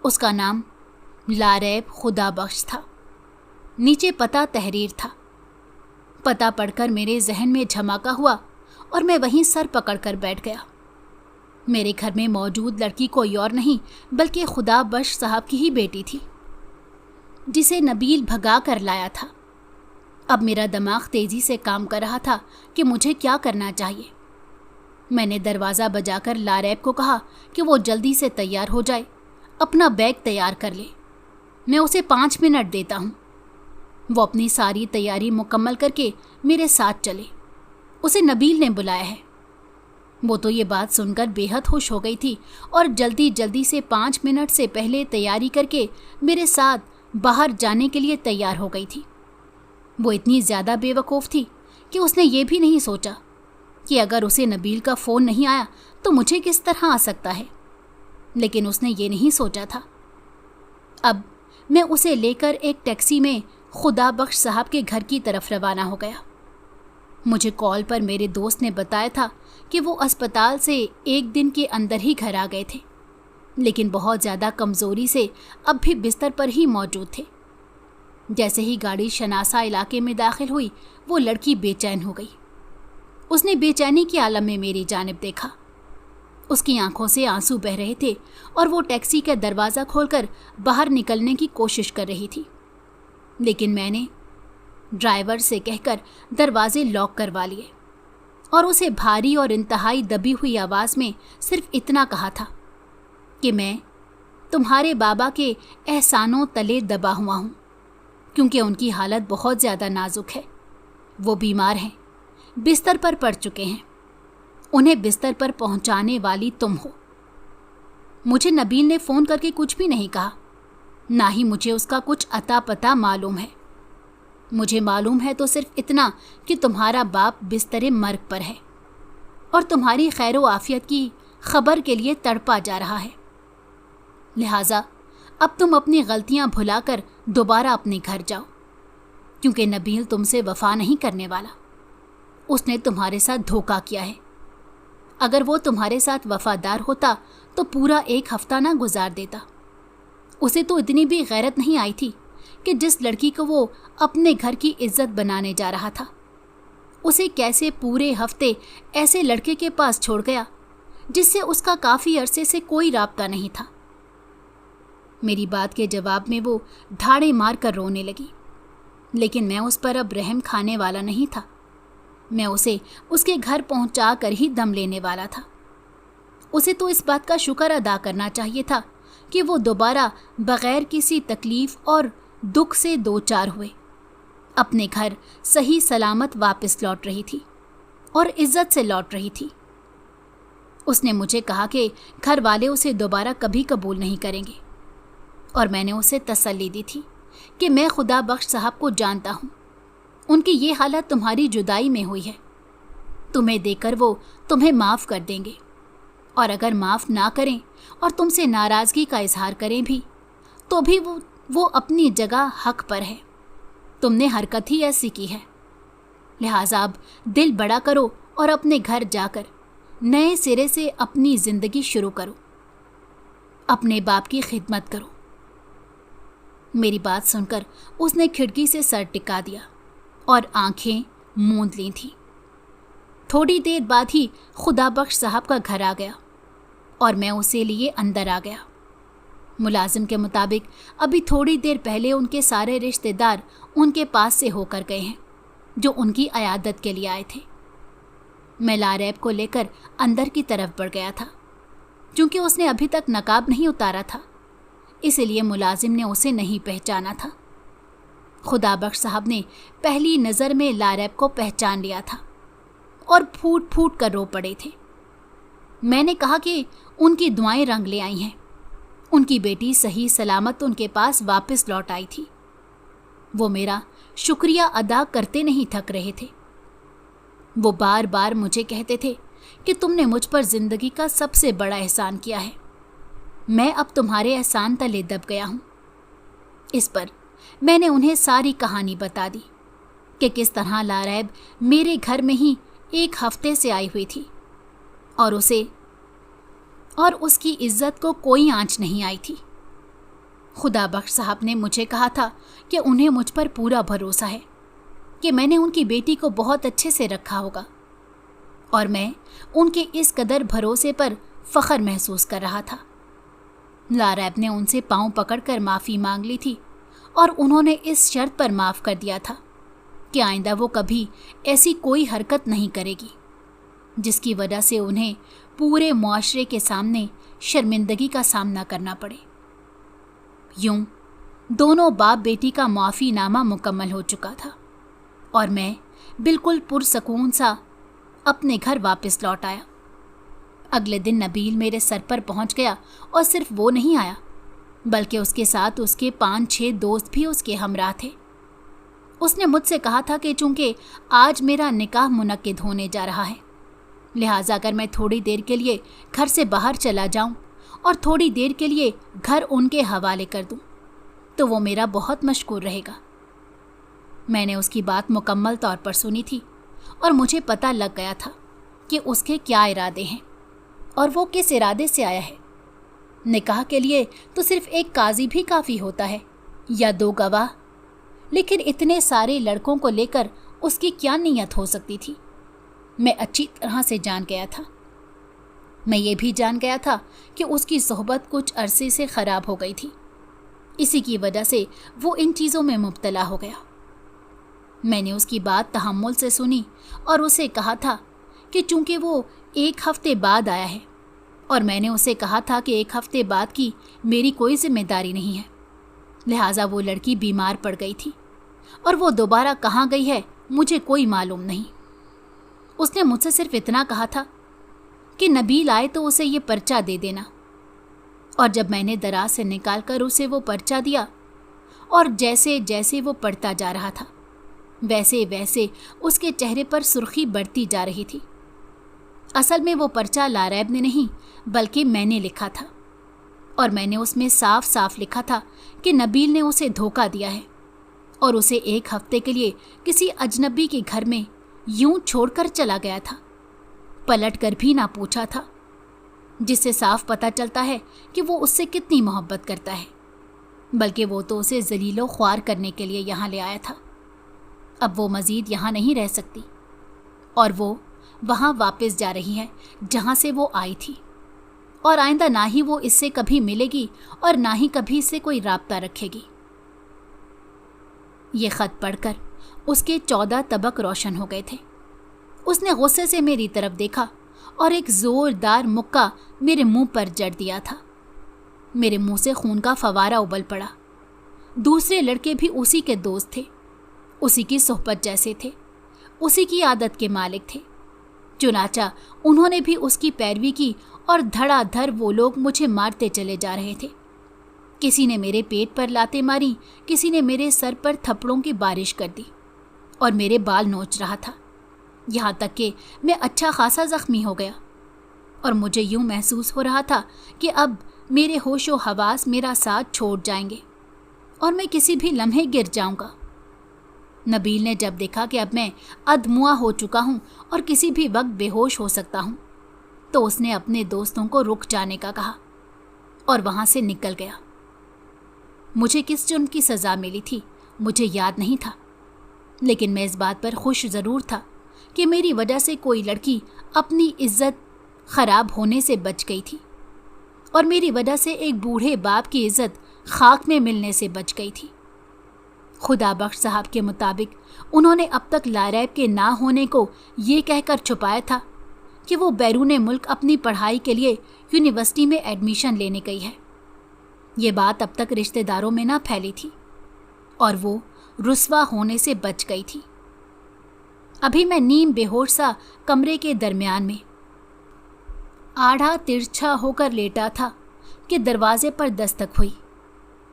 उसका नाम लारैब खुदा बख्श था। नीचे पता तहरीर था। पता पढ़कर मेरे जहन में झमाका हुआ और मैं वहीं सर पकड़कर बैठ गया। मेरे घर में मौजूद लड़की कोई और नहीं बल्कि खुदा बख्श साहब की ही बेटी थी, जिसे नबील भगा कर लाया था। अब मेरा दिमाग तेज़ी से काम कर रहा था कि मुझे क्या करना चाहिए। मैंने दरवाज़ा बजाकर लारैब को कहा कि वो जल्दी से तैयार हो जाए, अपना बैग तैयार कर ले, मैं उसे 5 मिनट देता हूँ। वो अपनी सारी तैयारी मुकम्मल करके मेरे साथ चले। उसे नबील ने बुलाया है। वो तो ये बात सुनकर बेहद खुश हो गई थी और जल्दी जल्दी से 5 मिनट से पहले तैयारी करके मेरे साथ बाहर जाने के लिए तैयार हो गई थी। वो इतनी ज़्यादा बेवकूफ़ थी कि उसने ये भी नहीं सोचा कि अगर उसे नबील का फ़ोन नहीं आया तो मुझे किस तरह आ सकता है। लेकिन उसने ये नहीं सोचा था। अब मैं उसे लेकर एक टैक्सी में खुदा बख्श साहब के घर की तरफ रवाना हो गया। मुझे कॉल पर मेरे दोस्त ने बताया था कि वो अस्पताल से एक दिन के अंदर ही घर आ गए थे, लेकिन बहुत ज़्यादा कमज़ोरी से अब भी बिस्तर पर ही मौजूद थे। जैसे ही गाड़ी शनासा इलाके में दाखिल हुई, वो लड़की बेचैन हो गई। उसने बेचैनी के आलम में मेरी जानिब देखा। उसकी आंखों से आंसू बह रहे थे और वो टैक्सी का दरवाज़ा खोलकर बाहर निकलने की कोशिश कर रही थी, लेकिन मैंने ड्राइवर से कहकर दरवाजे लॉक करवा लिए और उसे भारी और इंतहाई दबी हुई आवाज़ में सिर्फ इतना कहा था कि मैं तुम्हारे बाबा के एहसानों तले दबा हुआ हूँ, क्योंकि उनकी हालत बहुत ज़्यादा नाजुक है। वो बीमार हैं, बिस्तर पर पड़ चुके हैं। उन्हें बिस्तर पर पहुंचाने वाली तुम हो। मुझे नबील ने फ़ोन करके कुछ भी नहीं कहा, ना ही मुझे उसका कुछ अता पता मालूम है। मुझे मालूम है तो सिर्फ इतना कि तुम्हारा बाप बिस्तरे मर्ग पर है और तुम्हारी खैर व आफियत की खबर के लिए तड़पा जा रहा है। लिहाजा अब तुम अपनी गलतियां भुलाकर दोबारा अपने घर जाओ, क्योंकि नबील तुमसे वफा नहीं करने वाला। उसने तुम्हारे साथ धोखा किया है। अगर वो तुम्हारे साथ वफादार होता तो पूरा एक हफ्ता ना गुजार देता। उसे तो इतनी भी गैरत नहीं आई थी कि जिस लड़की को वो अपने घर की इज्जत बनाने जा रहा था, उसे कैसे पूरे हफ्ते ऐसे लड़के के पास छोड़ गया जिससे उसका काफ़ी अरसे से कोई राब्ता नहीं था। मेरी बात के जवाब में वो ढाड़े मार कर रोने लगी, लेकिन मैं उस पर अब रहम खाने वाला नहीं था। मैं उसे उसके घर पहुंचा कर ही दम लेने वाला था। उसे तो इस बात का शुक्र अदा करना चाहिए था कि वो दोबारा बग़ैर किसी तकलीफ़ और दुख से दो चार हुए अपने घर सही सलामत वापस लौट रही थी और इज्जत से लौट रही थी। उसने मुझे कहा कि घर वाले उसे दोबारा कभी कबूल नहीं करेंगे, और मैंने उसे तसल्ली दी थी कि मैं खुदा बख्श साहब को जानता हूँ। उनकी ये हालत तुम्हारी जुदाई में हुई है। तुम्हें देकर वो तुम्हें माफ़ कर देंगे, और अगर माफ़ ना करें और तुमसे नाराज़गी का इजहार करें भी, तो भी वो अपनी जगह हक पर है। तुमने हरकत ही ऐसी की है। लिहाजा अब दिल बड़ा करो और अपने घर जाकर नए सिरे से अपनी ज़िंदगी शुरू करो। अपने बाप की खिदमत करो। मेरी बात सुनकर उसने खिड़की से सर टिका दिया और आंखें मूंद ली थीं। थोड़ी देर बाद ही खुदा बख्श साहब का घर आ गया और मैं उसे लिए अंदर आ गया। मुलाजिम के मुताबिक अभी थोड़ी देर पहले उनके सारे रिश्तेदार उनके पास से होकर गए हैं, जो उनकी अयादत के लिए आए थे। मैं लारैब को लेकर अंदर की तरफ बढ़ गया था। क्योंकि उसने अभी तक नकाब नहीं उतारा था, इसलिए मुलाजिम ने उसे नहीं पहचाना था। खुदा बख्श साहब ने पहली नज़र में लारैब को पहचान लिया था और फूट फूट कर रो पड़े थे। मैंने कहा कि उनकी दुआएं रंग ले आई हैं। उनकी बेटी सही सलामत उनके पास वापस लौट आई थी। वो मेरा शुक्रिया अदा करते नहीं थक रहे थे। वो बार बार मुझे कहते थे कि तुमने मुझ पर ज़िंदगी का सबसे बड़ा एहसान किया है। मैं अब तुम्हारे एहसान तले दब गया हूँ। इस पर मैंने उन्हें सारी कहानी बता दी कि किस तरह लारैब मेरे घर में ही एक हफ्ते से आई हुई थी और उसकी इज्जत को कोई आंच नहीं आई थी। खुदा बख्श साहब ने मुझे कहा था कि उन्हें मुझ पर पूरा भरोसा है कि मैंने उनकी बेटी को बहुत अच्छे से रखा होगा, और मैं उनके इस कदर भरोसे पर फ़ख्र महसूस कर रहा था। लारैब ने उनसे पाँव पकड़कर माफ़ी मांग ली थी और उन्होंने इस शर्त पर माफ़ कर दिया था कि आइंदा वो कभी ऐसी कोई हरकत नहीं करेगी जिसकी वजह से उन्हें पूरे मुआशरे के सामने शर्मिंदगी का सामना करना पड़े। यूं दोनों बाप बेटी का माफ़ीनामा मुकम्मल हो चुका था और मैं बिल्कुल पुरसकून सा अपने घर वापस लौट आया। अगले दिन नबील मेरे सर पर पहुंच गया, और सिर्फ वो नहीं आया बल्कि उसके साथ उसके 5-6 दोस्त भी उसके हमराह थे। उसने मुझसे कहा था कि चूंकि आज मेरा निकाह मुनक्किद होने जा रहा है, लिहाजा अगर मैं थोड़ी देर के लिए घर से बाहर चला जाऊं और थोड़ी देर के लिए घर उनके हवाले कर दूं तो वो मेरा बहुत मशकूर रहेगा। मैंने उसकी बात मुकम्मल तौर पर सुनी थी और मुझे पता लग गया था कि उसके क्या इरादे हैं और वो किस इरादे से आया है। निकाह के लिए तो सिर्फ एक काजी भी काफ़ी होता है या 2 गवाह, लेकिन इतने सारे लड़कों को लेकर उसकी क्या नीयत हो सकती थी, मैं अच्छी तरह से जान गया था। मैं ये भी जान गया था कि उसकी सोहबत कुछ अरसे से ख़राब हो गई थी, इसी की वजह से वो इन चीज़ों में मुब्तला हो गया। मैंने उसकी बात तहम्मुल से सुनी और उसे कहा था कि चूंकि वो 1 हफ्ते बाद आया है और मैंने उसे कहा था कि 1 हफ्ते बाद की मेरी कोई जिम्मेदारी नहीं है, लिहाजा वो लड़की बीमार पड़ गई थी और वो दोबारा कहाँ गई है मुझे कोई मालूम नहीं। उसने मुझसे सिर्फ इतना कहा था कि नबील आए तो उसे ये पर्चा दे देना, और जब मैंने दराज से निकाल कर उसे वो पर्चा दिया और जैसे जैसे वो पढ़ता जा रहा था वैसे वैसे उसके चेहरे पर सुर्खी बढ़ती जा रही थी। असल में वो पर्चा लारैब ने नहीं बल्कि मैंने लिखा था, और मैंने उसमें साफ साफ लिखा था कि नबील ने उसे धोखा दिया है और उसे 1 हफ्ते के लिए किसी अजनबी के घर में यूं छोड़कर चला गया था, पलट कर भी ना पूछा था, जिससे साफ पता चलता है कि वो उससे कितनी मोहब्बत करता है, बल्कि वो तो उसे जलीलो ख्वार करने के लिए यहाँ ले आया था। अब वो मज़ीद यहाँ नहीं रह सकती और वो वहाँ वापस जा रही है जहाँ से वो आई थी, और आइंदा ना ही वो इससे कभी मिलेगी और ना ही कभी इससे कोई राब्ता रखेगी। ये ख़त पढ़कर उसके 14 तबक रोशन हो गए थे। उसने गुस्से से मेरी तरफ देखा और एक ज़ोरदार मुक्का मेरे मुंह पर जड़ दिया था। मेरे मुंह से खून का फवारा उबल पड़ा। दूसरे लड़के भी उसी के दोस्त थे, उसी की सोहबत जैसे थे, उसी की आदत के मालिक थे। चुनाचा उन्होंने भी उसकी पैरवी की और धड़ाधड़ वो लोग मुझे मारते चले जा रहे थे। किसी ने मेरे पेट पर लातें मारी, किसी ने मेरे सर पर थप्पड़ों की बारिश कर दी और मेरे बाल नोच रहा था, यहाँ तक कि मैं अच्छा खासा ज़ख्मी हो गया और मुझे यूँ महसूस हो रहा था कि अब मेरे होश व हवास मेरा साथ छोड़ जाएंगे और मैं किसी भी लम्हे गिर जाऊंगा। नबील ने जब देखा कि अब मैं अधमुआ हो चुका हूँ और किसी भी वक्त बेहोश हो सकता हूँ, तो उसने अपने दोस्तों को रुक जाने का कहा और वहाँ से निकल गया। मुझे किस जुर्म की सज़ा मिली थी मुझे याद नहीं था, लेकिन मैं इस बात पर खुश ज़रूर था कि मेरी वजह से कोई लड़की अपनी इज्जत ख़राब होने से बच गई थी और मेरी वजह से एक बूढ़े बाप की इज्जत खाक में मिलने से बच गई थी। खुदा बख्श साहब के मुताबिक उन्होंने अब तक लारैब के ना होने को ये कहकर छुपाया था कि वो बैरूने मुल्क अपनी पढ़ाई के लिए यूनिवर्सिटी में एडमिशन लेने गई है। ये बात अब तक रिश्तेदारों में ना फैली थी और वो रुस्वा होने से बच गई थी। अभी मैं नीम बेहोश सा कमरे के दरमियान में आढ़ा तिरछा होकर लेटा था कि दरवाजे पर दस्तक हुई।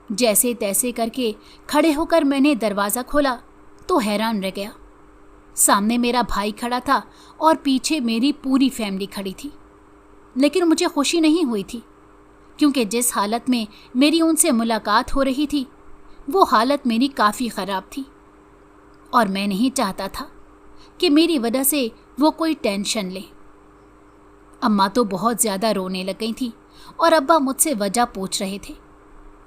जैसे तैसे करके खड़े होकर मैंने दरवाज़ा खोला तो हैरान रह गया। सामने मेरा भाई खड़ा था और पीछे मेरी पूरी फैमिली खड़ी थी, लेकिन मुझे खुशी नहीं हुई थी क्योंकि जिस हालत में मेरी उनसे मुलाकात हो रही थी वो हालत मेरी काफ़ी ख़राब थी और मैं नहीं चाहता था कि मेरी वजह से वो कोई टेंशन ले। अम्मा तो बहुत ज़्यादा रोने लग गई थी और अब्बा मुझसे वजह पूछ रहे थे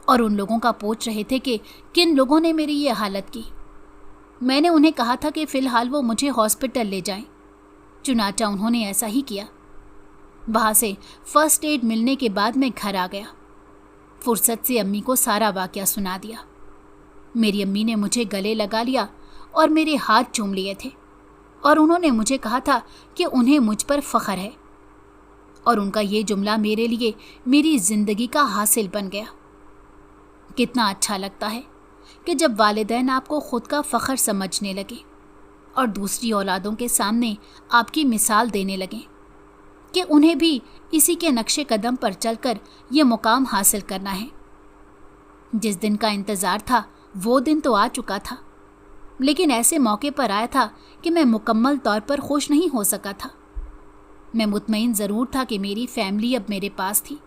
और उन लोगों का पूछ रहे थे कि किन लोगों ने मेरी ये हालत की। मैंने उन्हें कहा था कि फ़िलहाल वो मुझे हॉस्पिटल ले जाएं। चुनाचा उन्होंने ऐसा ही किया। वहाँ से फ़र्स्ट एड मिलने के बाद मैं घर आ गया। फुर्सत से अम्मी को सारा वाक़या सुना दिया। मेरी अम्मी ने मुझे गले लगा लिया और मेरे हाथ चूम लिए थे और उन्होंने मुझे कहा था कि उन्हें मुझ पर फ़ख्र है, और उनका ये जुमला मेरे लिए मेरी ज़िंदगी का हासिल बन गया। कितना अच्छा लगता है कि जब वालिदैन आपको ख़ुद का फ़ख्र समझने लगे और दूसरी औलादों के सामने आपकी मिसाल देने लगें कि उन्हें भी इसी के नक्शे कदम पर चलकर ये मुकाम हासिल करना है जिस दिन का इंतज़ार था वो दिन तो आ चुका था, लेकिन ऐसे मौके पर आया था कि मैं मुकम्मल तौर पर खुश नहीं हो सका था। मैं मुतमईन ज़रूर था कि मेरी फैमिली अब मेरे पास थी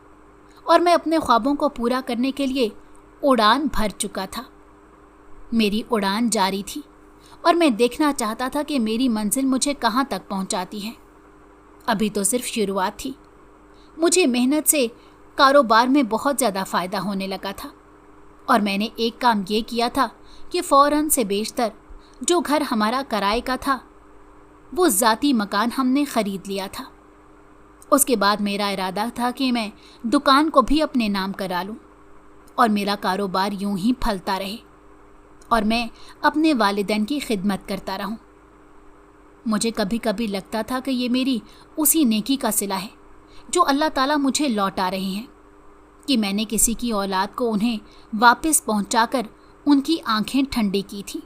और मैं अपने ख्वाबों को पूरा करने के लिए उड़ान भर चुका था। मेरी उड़ान जारी थी और मैं देखना चाहता था कि मेरी मंजिल मुझे कहाँ तक पहुँचाती है। अभी तो सिर्फ शुरुआत थी। मुझे मेहनत से कारोबार में बहुत ज़्यादा फ़ायदा होने लगा था और मैंने एक काम ये किया था कि फ़ौरन से बेशतर जो घर हमारा किराए का था वो ज़ाती मकान हमने ख़रीद लिया था। उसके बाद मेरा इरादा था कि मैं दुकान को भी अपने नाम करा लूँ और मेरा कारोबार यूं ही फलता रहे और मैं अपने वालिदैन की खिदमत करता रहूं। मुझे कभी कभी लगता था कि ये मेरी उसी नेकी का सिला है जो अल्लाह ताला मुझे लौटा रहे हैं, कि मैंने किसी की औलाद को उन्हें वापस पहुंचाकर उनकी आंखें ठंडी की थी,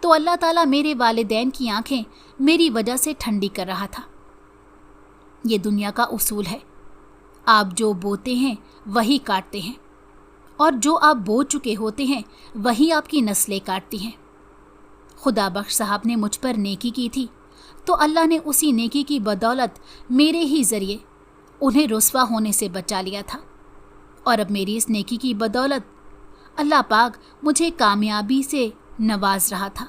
तो अल्लाह ताला मेरे वालिदैन की आंखें मेरी वजह से ठंडी कर रहा था। ये दुनिया का उसूल है, आप जो बोते हैं वही काटते हैं और जो आप बो चुके होते हैं वही आपकी नस्लें काटती हैं। खुदा बख्श साहब ने मुझ पर नेकी की थी तो अल्लाह ने उसी नेकी की बदौलत मेरे ही ज़रिए उन्हें रुस्वा होने से बचा लिया था और अब मेरी इस नेकी की बदौलत अल्लाह पाक मुझे कामयाबी से नवाज रहा था।